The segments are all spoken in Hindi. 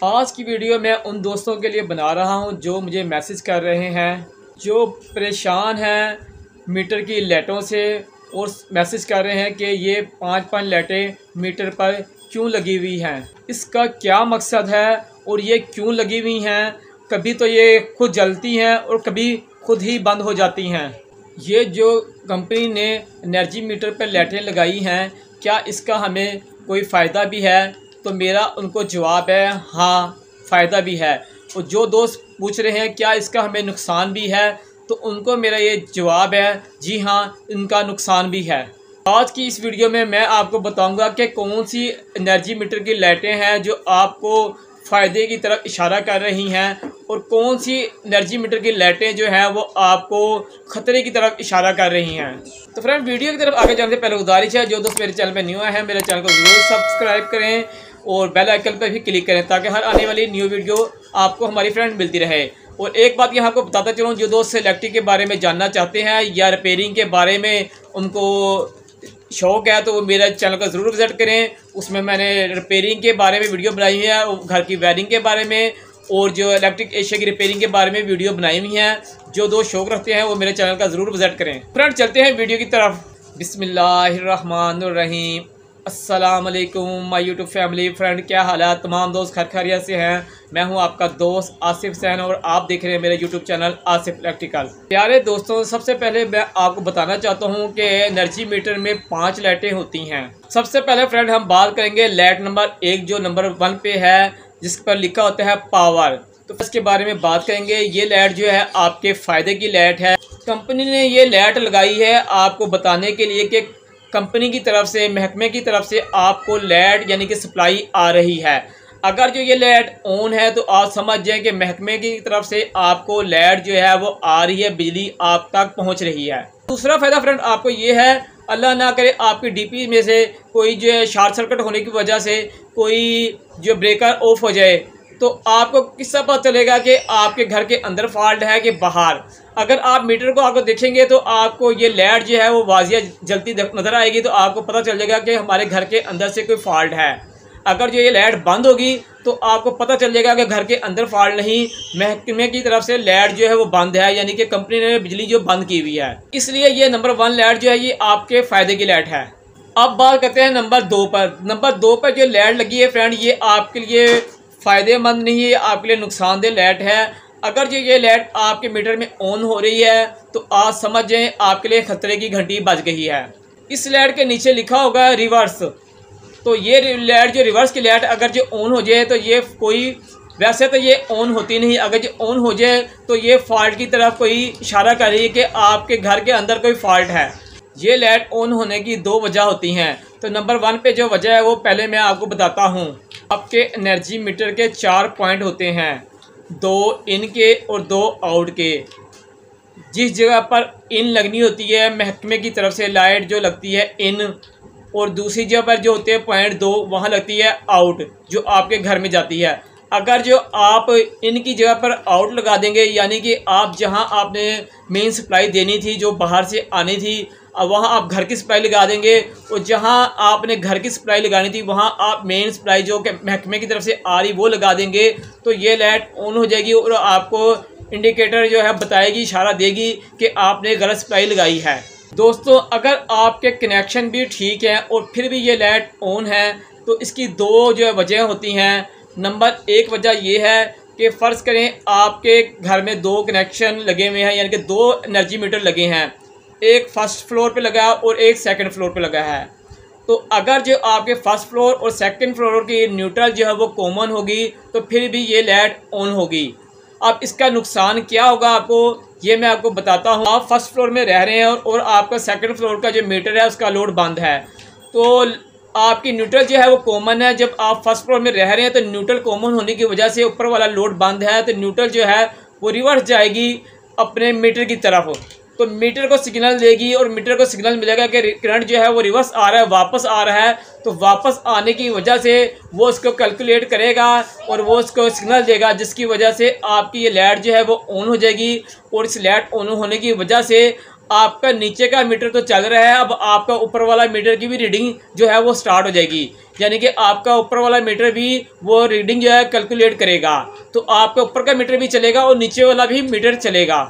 आज की वीडियो मैं उन दोस्तों के लिए बना रहा हूं जो मुझे मैसेज कर रहे हैं, जो परेशान हैं मीटर की लाइटों से और मैसेज कर रहे हैं कि ये 5-5 लाइटें मीटर पर क्यों लगी हुई हैं, इसका क्या मकसद है और ये क्यों लगी हुई हैं। कभी तो ये खुद जलती हैं और कभी खुद ही बंद हो जाती हैं। ये जो कंपनी ने एनर्जी मीटर पर लाइटें लगाई हैं, क्या इसका हमें कोई फ़ायदा भी है? तो मेरा उनको जवाब है हाँ, फ़ायदा भी है। और जो दोस्त पूछ रहे हैं क्या इसका हमें नुकसान भी है, तो उनको मेरा ये जवाब है जी हाँ, इनका नुकसान भी है। आज की इस वीडियो में मैं आपको बताऊंगा कि कौन सी एनर्जी मीटर की लाइटें हैं जो आपको फ़ायदे की तरफ इशारा कर रही हैं और कौन सी एनर्जी मीटर की लाइटें जो हैं वो आपको ख़तरे की तरफ इशारा कर रही हैं। तो फ्रेंड, वीडियो की तरफ आगे जाने से पहले गुजारिश है, जो दोस्त मेरे चैनल पर न्यू है मेरे चैनल को ज़रूर सब्सक्राइब करें और बेल आइकन पर भी क्लिक करें ताकि हर आने वाली न्यू वीडियो आपको हमारी फ्रेंड मिलती रहे। और एक बात यहाँ आपको बताता चलूँ, जो दोस्त इलेक्ट्रिक के बारे में जानना चाहते हैं या रिपेयरिंग के बारे में उनको शौक़ है तो वो मेरा चैनल को ज़रूर विज़िट करें। उसमें मैंने रिपेयरिंग के बारे में वीडियो बनाई हुई है, घर की वायरिंग के बारे में और जो इलेक्ट्रिक एशिया की रिपेयरिंग के बारे में वीडियो बनाई हुई हैं। जो दोस्त शौक़ रखते हैं वो मेरे चैनल का ज़रूर विज़िट करें। फ्रेंड, चलते हैं वीडियो की तरफ। बिस्मिल्लाहिर्रहमानिर्रहीम। अस्सलाम वालेकुम माय यूट्यूब फैमिली। फ्रेंड, क्या हाल है? तमाम दोस्त खैरियत से हैं? मैं हूं आपका दोस्त आसिफ हुसैन और आप देख रहे हैं मेरे यूट्यूब चैनल आसिफ इलेक्ट्रिकल। प्यारे दोस्तों, सबसे पहले मैं आपको बताना चाहता हूं कि एनर्जी मीटर में 5 लाइटें होती हैं। सबसे पहले फ्रेंड हम बात करेंगे लाइट नंबर 1 जो नंबर 1 पे है, जिस पर लिखा होता है पावर। तो इसके बारे में बात करेंगे। ये लाइट जो है आपके फ़ायदे की लाइट है। कंपनी ने ये लाइट लगाई है आपको बताने के लिए कि कंपनी की तरफ से, महकमे की तरफ से आपको लाइट यानी कि सप्लाई आ रही है। अगर जो ये लाइट ऑन है तो आप समझ जाएं कि महकमे की तरफ से आपको लाइट जो है वो आ रही है, बिजली आप तक पहुंच रही है। दूसरा फ़ायदा फ्रेंड आपको ये है, अल्लाह ना करे आपकी डीपी में से कोई जो है शॉर्ट सर्किट होने की वजह से कोई जो ब्रेकर ऑफ हो जाए तो आपको किससे पता चलेगा कि आपके घर के अंदर फॉल्ट है कि बाहर। अगर आप मीटर को आपको देखेंगे तो आपको ये लाइट जो है वो वाजिया जलती नज़र आएगी, तो आपको पता चल जाएगा कि हमारे घर के अंदर से कोई फॉल्ट है। अगर जो ये लाइट बंद होगी तो आपको पता चल जाएगा कि घर के अंदर फॉल्ट नहीं, महकमे की तरफ से लाइट जो है वो बंद है, यानी कि कंपनी ने बिजली जो बंद की हुई है। इसलिए ये नंबर 1 लाइट जो है ये आपके फ़ायदे की लाइट है। अब बात करते हैं नंबर 2 पर। नंबर 2 पर जो लाइट लगी है फ्रेंड, ये आपके लिए फ़ायदेमंद नहीं है, आपके लिए नुकसानदेह लाइट है। अगर जो ये लाइट आपके मीटर में ऑन हो रही है तो आप समझ जाएं आपके लिए ख़तरे की घंटी बज गई है। इस लाइट के नीचे लिखा होगा रिवर्स। तो ये लाइट जो रिवर्स की लाइट अगर जो ऑन हो जाए तो ये कोई, वैसे तो ये ऑन होती नहीं, अगर जो ऑन हो जाए तो ये फॉल्ट की तरफ कोई इशारा कर रही है कि आपके घर के अंदर कोई फॉल्ट है। ये लाइट ऑन होने की 2 वजह होती हैं। तो नंबर 1 पे जो वजह है वो पहले मैं आपको बताता हूँ। आपके एनर्जी मीटर के 4 पॉइंट होते हैं, 2 इन के और 2 आउट के। जिस जगह पर इन लगनी होती है महकमे की तरफ से लाइट जो लगती है इन, और दूसरी जगह पर जो होते हैं पॉइंट 2 वहाँ लगती है आउट जो आपके घर में जाती है। अगर जो आप इनकी जगह पर आउट लगा देंगे, यानी कि आप जहाँ आपने मेन सप्लाई देनी थी जो बाहर से आनी थी, वहाँ आप घर की सप्लाई लगा देंगे, और जहाँ आपने घर की सप्लाई लगानी थी वहाँ आप मेन सप्लाई जो कि महकमे की तरफ से आ रही वो लगा देंगे, तो ये लाइट ऑन हो जाएगी और आपको इंडिकेटर जो है बताएगी, इशारा देगी कि आपने गलत सप्लाई लगाई है। दोस्तों, अगर आपके कनेक्शन भी ठीक है और फिर भी ये लाइट ऑन है तो इसकी 2 जो वजह होती हैं। नंबर 1 वजह ये है कि फ़र्ज़ करें आपके घर में 2 कनेक्शन लगे हुए हैं, यानी कि 2 एनर्जी मीटर लगे हैं, एक फर्स्ट फ्लोर पे लगा है और एक सेकंड फ्लोर पे लगा है। तो अगर जो आपके फर्स्ट फ्लोर और सेकंड फ्लोर की न्यूट्रल जो है वो कॉमन होगी तो फिर भी ये लाइट ऑन होगी। अब इसका नुकसान क्या होगा आपको, ये मैं आपको बताता हूँ। आप फर्स्ट फ्लोर में रह रहे हैं और आपका सेकंड फ्लोर का जो मीटर है उसका लोड बंद है, तो आपकी न्यूट्रल जो है वो कॉमन है। जब आप फर्स्ट फ्लोर में रह रहे हैं तो न्यूट्रल कॉमन होने की वजह से ऊपर वाला लोड बंद है, तो न्यूट्रल जो है वो रिवर्स जाएगी अपने मीटर की तरफ, तो मीटर को सिग्नल देगी और मीटर को सिग्नल मिलेगा कि करंट जो है वो रिवर्स आ रहा है, वापस आ रहा है। तो वापस आने की वजह से वो उसको कैलकुलेट करेगा और वो उसको सिग्नल देगा, जिसकी वजह से आपकी ये लाइट जो है वो ऑन हो जाएगी। और इस लाइट ऑन होने की वजह से आपका नीचे का मीटर तो चल रहा है, अब आपका ऊपर वाला मीटर की भी रीडिंग जो है वो स्टार्ट हो जाएगी। यानी कि आपका ऊपर वाला मीटर भी वो रीडिंग जो है कैलकुलेट करेगा, तो आपका ऊपर का मीटर भी चलेगा और नीचे वाला भी मीटर चलेगा।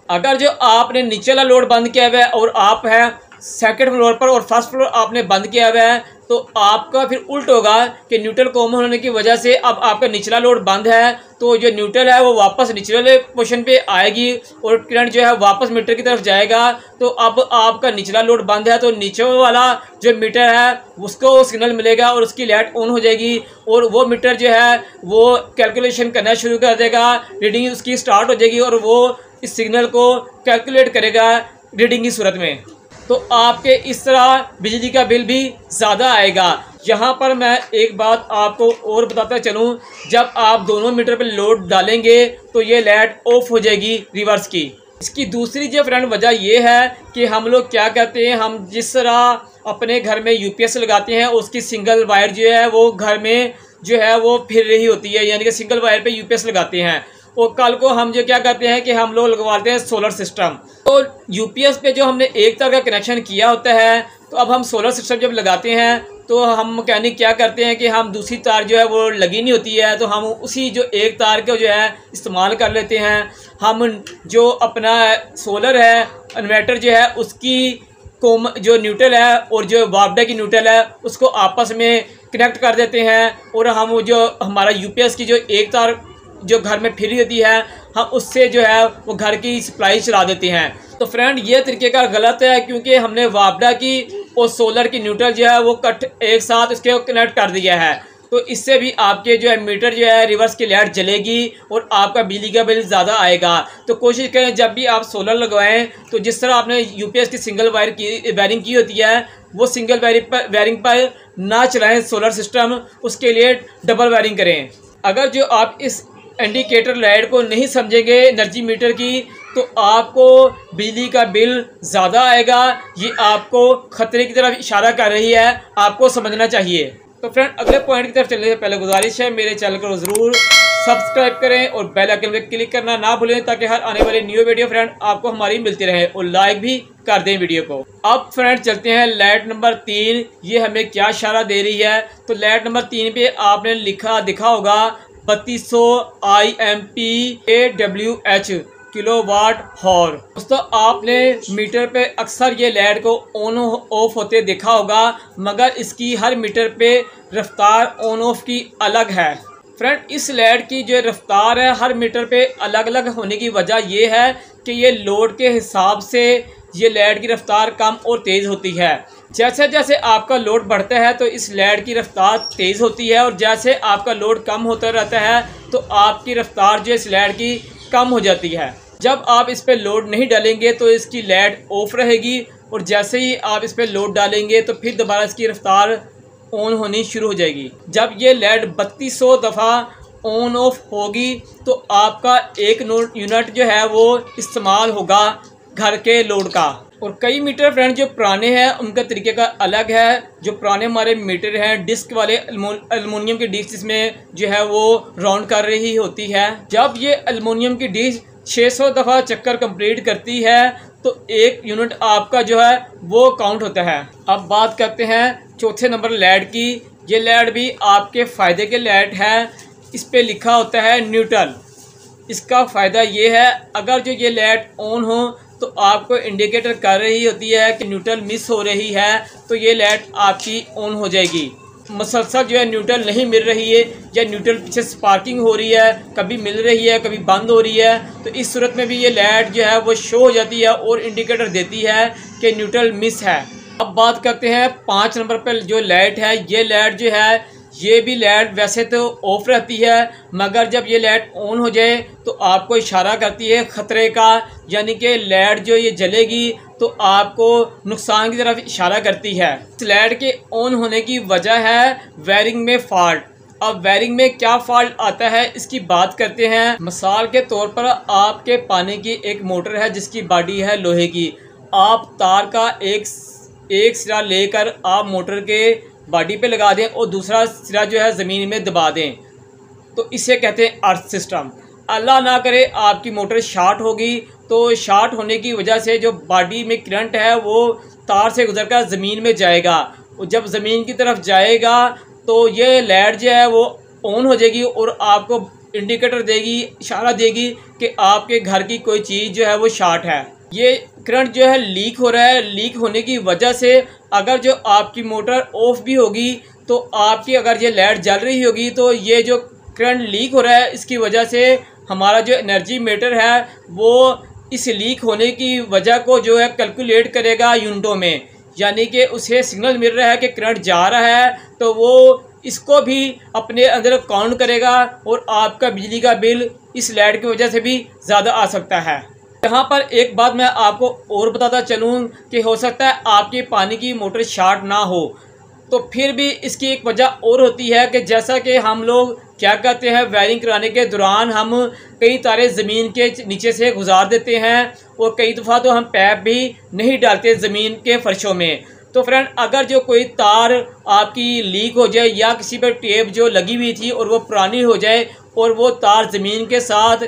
अगर जो आपने नीचे वाला लोड बंद किया हुआ है और आप है सेकंड फ्लोर पर और फर्स्ट फ्लोर आपने बंद किया हुआ है, तो आपका फिर उल्ट होगा कि न्यूट्रल कॉमन होने की वजह से अब आपका निचला लोड बंद है, तो जो न्यूट्रल है वो वापस निचले वाले पोर्शन पे आएगी और करंट जो है वापस मीटर की तरफ जाएगा। तो अब आपका निचला लोड बंद है, तो नीचे वाला जो मीटर है उसको सिग्नल मिलेगा और उसकी लाइट ऑन हो जाएगी और वो मीटर जो है वो कैलकुलेशन करना शुरू कर देगा, रीडिंग उसकी स्टार्ट हो जाएगी और वो इस सिग्नल को कैलकुलेट करेगा रीडिंग की सूरत में। तो आपके इस तरह बिजली का बिल भी ज़्यादा आएगा। यहाँ पर मैं एक बात आपको और बताता चलूँ, जब आप दोनों मीटर पर लोड डालेंगे तो ये लाइट ऑफ हो जाएगी रिवर्स की। इसकी दूसरी जो फ्रेंड वजह ये है कि हम लोग क्या कहते हैं, हम जिस तरह अपने घर में यूपीएस लगाते हैं उसकी सिंगल वायर जो है वो घर में जो है वो फिर रही होती है, यानी कि सिंगल वायर पे यूपीएस लगाते हैं। और कल को हम जो क्या कहते हैं कि हम लोग लगवाते हैं सोलर सिस्टम, तो यूपीएस पे जो हमने एक तार का कनेक्शन किया होता है, तो अब हम सोलर सिस्टम जब लगाते हैं तो हम मैकेनिक क्या करते हैं कि हम दूसरी तार जो है वो लगी नहीं होती है, तो हम उसी जो एक तार को जो है इस्तेमाल कर लेते हैं। हम जो अपना सोलर है इन्वर्टर जो है उसकी जो न्यूट्रल है और जो वापडा की न्यूट्रल है उसको आपस में कनेक्ट कर देते हैं और हम जो हमारा यूपीएस की जो एक तार जो घर में फ्री होती है हम उससे जो है वो घर की सप्लाई चला देते हैं। तो फ्रेंड ये तरीक़ेकार गलत है, क्योंकि हमने वापडा की और सोलर की न्यूट्रल जो है वो कट एक साथ उसके कनेक्ट कर दिया है, तो इससे भी आपके जो है मीटर जो है रिवर्स की लाइट जलेगी और आपका बिजली का बिल ज़्यादा आएगा। तो कोशिश करें जब भी आप सोलर लगवाएं तो जिस तरह आपने यूपीएस की सिंगल वायरिंग की होती है वो सिंगल वायरिंग पर ना चलाएं सोलर सिस्टम, उसके लिए डबल वायरिंग करें। अगर जो आप इस इंडिकेटर लाइट को नहीं समझेंगे एनर्जी मीटर की, तो आपको बिजली का बिल ज़्यादा आएगा। ये आपको ख़तरे की तरफ इशारा कर रही है, आपको समझना चाहिए। तो फ्रेंड अगले पॉइंट की तरफ चलने से पहले गुजारिश है मेरे चैनल को ज़रूर सब्सक्राइब करें और बेल आइकन पर क्लिक करना ना भूलें, ताकि हर आने वाली न्यू वीडियो फ्रेंड आपको हमारी मिलती रहे, और लाइक भी कर दें वीडियो को। अब फ्रेंड चलते हैं लाइट नंबर 3, ये हमें क्या इशारा दे रही है। तो लाइट नंबर 3 पे आपने दिखा होगा 3200 IMPAWH किलोवाट हॉर। दोस्तों आपने मीटर पे अक्सर ये लाइट को ऑन ऑफ होते देखा होगा, मगर इसकी हर मीटर पे रफ्तार ऑन ऑफ की अलग है। फ्रेंड इस लाइट की जो रफ्तार है हर मीटर पे अलग अलग होने की वजह ये है कि ये लोड के हिसाब से ये लाइट की रफ्तार कम और तेज़ होती है। जैसे जैसे आपका लोड बढ़ता है तो इस लाइट की रफ्तार तेज़ होती है, और जैसे आपका लोड कम होता रहता है तो आपकी रफ्तार जो इस लाइट की कम हो जाती है। जब आप इस पर लोड नहीं डालेंगे तो इसकी लाइट ऑफ रहेगी, और जैसे ही आप इस पर लोड डालेंगे तो फिर दोबारा इसकी रफ्तार ऑन होनी शुरू हो जाएगी। जब ये लाइट 3200 दफ़ा ऑन ऑफ होगी तो आपका एक यूनिट जो है वो इस्तेमाल होगा घर के लोड का। और कई मीटर फ्रेंड जो पुराने हैं उनका तरीके का अलग है। जो पुराने हमारे मीटर हैं डिस्क वाले एल्युमिनियम की डिस्क इसमें जो है वो राउंड कर रही होती है। जब ये एल्युमिनियम की डिस्क 600 दफ़ा चक्कर कंप्लीट करती है तो एक यूनिट आपका जो है वो काउंट होता है। अब बात करते हैं चौथे नंबर लाइट की। ये लाइट भी आपके फ़ायदे के लाइट है। इस पे लिखा होता है न्यूट्रल। इसका फ़ायदा ये है अगर जो ये लाइट ऑन हो तो आपको इंडिकेटर कर रही होती है कि न्यूट्रल मिस हो रही है, तो ये लाइट आपकी ऑन हो जाएगी। मसलसल जो है न्यूट्रल नहीं मिल रही है या न्यूट्रल पीछे स्पार्किंग हो रही है, कभी मिल रही है कभी बंद हो रही है, तो इस सूरत में भी ये लाइट जो है वो शो हो जाती है और इंडिकेटर देती है कि न्यूट्रल मिस है। अब बात करते हैं 5 नंबर पर जो लाइट है। ये लाइट जो है ये भी लाइट वैसे तो ऑफ रहती है, मगर जब ये लाइट ऑन हो जाए तो आपको इशारा करती है ख़तरे का, यानी कि लाइट जो ये जलेगी तो आपको नुकसान की तरफ इशारा करती है। इस लाइट के ऑन होने की वजह है वायरिंग में फॉल्ट। अब वायरिंग में क्या फॉल्ट आता है इसकी बात करते हैं। मिसाल के तौर पर आपके पानी की एक मोटर है जिसकी बॉडी है लोहे की। आप तार का एक सिरा लेकर आप मोटर के बॉडी पे लगा दें और दूसरा सिरा जो है ज़मीन में दबा दें, तो इसे कहते हैं अर्थ सिस्टम। अल्लाह ना करे आपकी मोटर शॉर्ट होगी तो शॉर्ट होने की वजह से जो बॉडी में करंट है वो तार से गुजरकर ज़मीन में जाएगा, और जब ज़मीन की तरफ जाएगा तो ये लाइट जो है वो ऑन हो जाएगी और आपको इंडिकेटर देगी, इशारा देगी कि आपके घर की कोई चीज़ जो है वो शॉर्ट है। ये करंट जो है लीक हो रहा है। लीक होने की वजह से अगर जो आपकी मोटर ऑफ भी होगी तो आपकी अगर ये लाइट जल रही होगी तो ये जो करंट लीक हो रहा है इसकी वजह से हमारा जो एनर्जी मीटर है वो इस लीक होने की वजह को जो है कैलकुलेट करेगा यूनिटों में, यानी कि उसे सिग्नल मिल रहा है कि करंट जा रहा है तो वो इसको भी अपने अंदर काउंट करेगा और आपका बिजली का बिल इस लाइट की वजह से भी ज़्यादा आ सकता है। यहाँ पर एक बात मैं आपको और बताता चलूँ कि हो सकता है आपकी पानी की मोटर शॉर्ट ना हो, तो फिर भी इसकी एक वजह और होती है कि जैसा कि हम लोग क्या कहते हैं, वायरिंग कराने के दौरान हम कई तारे ज़मीन के नीचे से गुजार देते हैं और कई दफ़ा तो हम पैप भी नहीं डालते ज़मीन के फर्शों में। तो फ्रेंड, अगर जो कोई तार आपकी लीक हो जाए या किसी पर टेप जो लगी हुई थी और वो पुरानी हो जाए और वो तार ज़मीन के साथ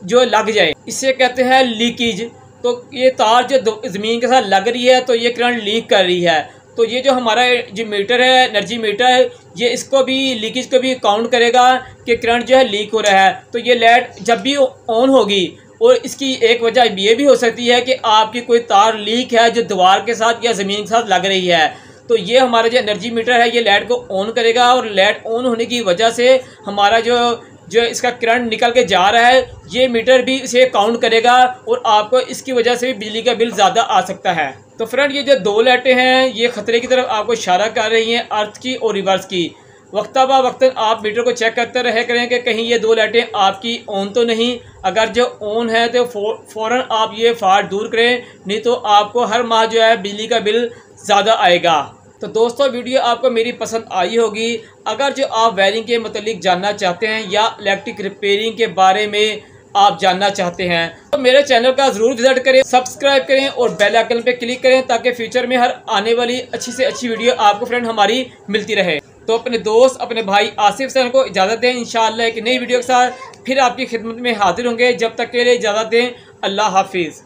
जो लग जाए, इससे कहते हैं लीकेज। तो ये तार जो ज़मीन के साथ लग रही है तो ये करंट लीक कर रही है, तो ये जो हमारा जो मीटर है, एनर्जी मीटर है, ये इसको भी लीकेज को भी काउंट करेगा कि करंट जो है लीक हो रहा है। तो ये लाइट जब भी ऑन होगी, और इसकी एक वजह ये भी हो सकती है कि आपकी कोई तार लीक है जो दीवार के साथ या ज़मीन के साथ लग रही है, तो ये हमारा जो एनर्जी मीटर है ये लाइट को ऑन करेगा और लाइट ऑन होने की वजह से हमारा जो इसका करंट निकल के जा रहा है ये मीटर भी इसे काउंट करेगा और आपको इसकी वजह से भी बिजली का बिल ज़्यादा आ सकता है। तो फ्रेंड, ये जो दो लाइटें हैं ये ख़तरे की तरफ आपको इशारा कर रही हैं, अर्थ की और रिवर्स की। वक्ता बा वक्तन आप मीटर को चेक करते रहे करें कि कहीं ये दो लाइटें आपकी ऑन तो नहीं। अगर जो ऑन है तो फ़ौरन आप ये फॉल्ट दूर करें, नहीं तो आपको हर माह जो है बिजली का बिल ज़्यादा आएगा। तो दोस्तों, वीडियो आपको मेरी पसंद आई होगी। अगर जो आप वायरिंग के मतलब जानना चाहते हैं या इलेक्ट्रिक रिपेयरिंग के बारे में आप जानना चाहते हैं तो मेरे चैनल का ज़रूर विजिट करें, सब्सक्राइब करें और बेल आइकन पे क्लिक करें ताकि फ्यूचर में हर आने वाली अच्छी से अच्छी वीडियो आपको फ्रेंड हमारी मिलती रहे। तो अपने दोस्त, अपने भाई आसिफ सर को इजाज़त दें। इंशाअल्लाह एक नई वीडियो के साथ फिर आपकी खिदमत में हाजिर होंगे। जब तक के लिए इजाज़त दें। अल्लाह हाफिज़।